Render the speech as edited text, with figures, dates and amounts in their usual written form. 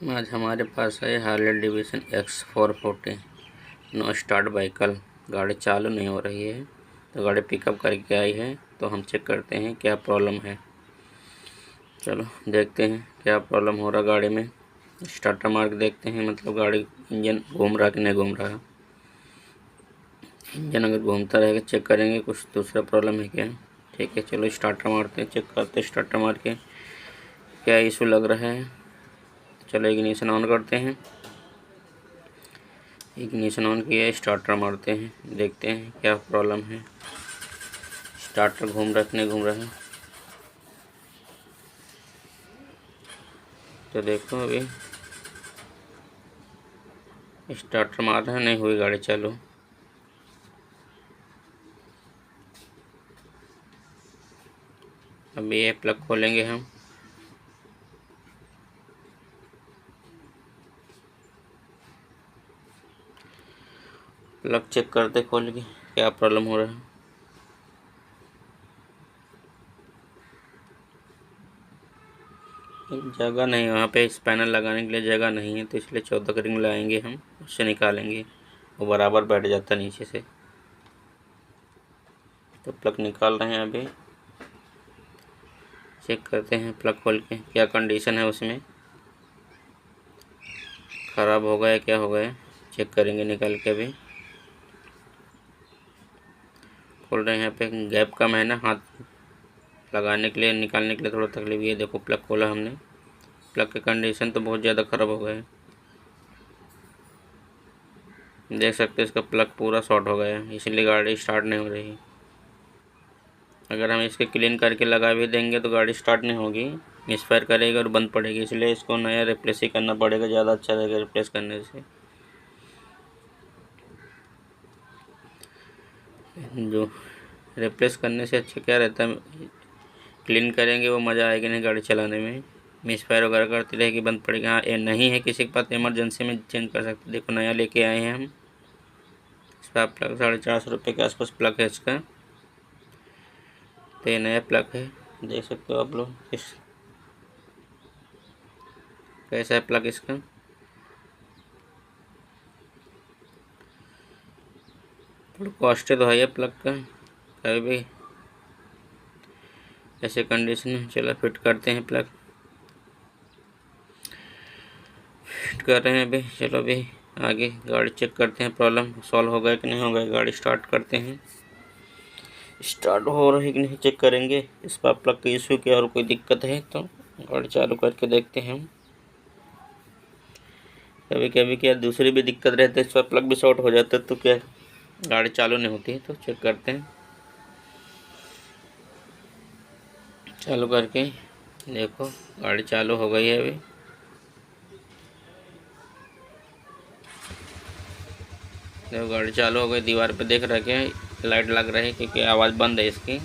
आज हमारे पास है Harley Davidson X440 know start vehicle. गाड़ी चालू नहीं हो रही है तो गाड़ी पिकअप करके आई है, तो हम चेक करते हैं क्या प्रॉब्लम है। चलो देखते हैं क्या प्रॉब्लम हो रहा गाड़ी में। स्टार्टर मार के देखते हैं, मतलब गाड़ी इंजन घूम रहा कि नहीं घूम रहा। इंजन अगर घूमता रहेगा चेक करेंगे कुछ दूसरा प्रॉब्लम है क्या। ठीक है, चलो स्टार्टर मारते हैं, चेक करते हैं स्टार्टर मार के क्या इशू लग रहा है। चलो इग्निशन ऑन करते हैं। इग्निशन ऑन किया, स्टार्टर मारते हैं, देखते हैं क्या प्रॉब्लम है। स्टार्टर घूम रहा है कि नहीं घूम रहा है। तो देखो अभी स्टार्टर मार रहा है, नहीं हुई गाड़ी चालू। अभी ये प्लग खोलेंगे हम। प्लग चेक करते खोल के क्या प्रॉब्लम हो रहा है। जगह नहीं, वहाँ पे स्पैनर लगाने के लिए जगह नहीं है, तो इसलिए 14 का रिंग लाएंगे हम, उससे निकालेंगे, वो बराबर बैठ जाता नीचे से। तो प्लग निकाल रहे हैं अभी, चेक करते हैं प्लग खोल के क्या कंडीशन है उसमें, ख़राब हो गया क्या हो गया, चेक करेंगे निकाल के। अभी खोल रहे हैं, यहाँ पे गैप कम है ना, हाथ लगाने के लिए निकालने के लिए थोड़ा तकलीफ। ये देखो प्लग खोला हमने, प्लग की कंडीशन तो बहुत ज़्यादा ख़राब हो गया है। देख सकते हैं इसका प्लग पूरा शॉर्ट हो गया है, इसलिए गाड़ी स्टार्ट नहीं हो रही। अगर हम इसके क्लीन करके लगा भी देंगे तो गाड़ी स्टार्ट नहीं होगी, मिसफायर करेगी और बंद पड़ेगी, इसलिए इसको नया रिप्लेस ही करना पड़ेगा, ज़्यादा अच्छा रहेगा रिप्लेस करने से। जो रिप्लेस करने से अच्छा क्या रहता है, क्लीन करेंगे वो मज़ा आएगी नहीं गाड़ी चलाने में। मिसफायर वगैरह करती रहेगी, बंद पड़ेगी। हाँ, ये नहीं है किसी के पास इमरजेंसी में चेंज कर सकते। देखो नया लेके आए हैं हम, इसका प्लग 450 रुपये के आसपास प्लग है इसका। तो ये नया प्लग है, देख सकते हो आप लोग इस कैसा है प्लग इसका। थोड़ा कॉस्टली तो है ये प्लग का, कभी भी ऐसे कंडीशन में। चलो फिट करते हैं, प्लग फिट कर रहे हैं अभी। चलो अभी आगे गाड़ी चेक करते हैं, प्रॉब्लम सॉल्व हो गया कि नहीं हो गया। गाड़ी स्टार्ट करते हैं, स्टार्ट हो रही है कि नहीं चेक करेंगे। इस पर प्लग का इशू क्या और कोई दिक्कत है तो गाड़ी चालू करके देखते हैं हम। कभी कभी क्या दूसरी भी दिक्कत रहती है, इस पर प्लग भी शॉर्ट हो जाता है तो क्या गाड़ी चालू नहीं होती है। तो चेक करते हैं, चालू करके देखो गाड़ी चालू हो गई है अभी। देखो गाड़ी चालू हो गई, दीवार पे देख रहा है कि लाइट लग रही है, क्योंकि आवाज़ बंद है इसकी।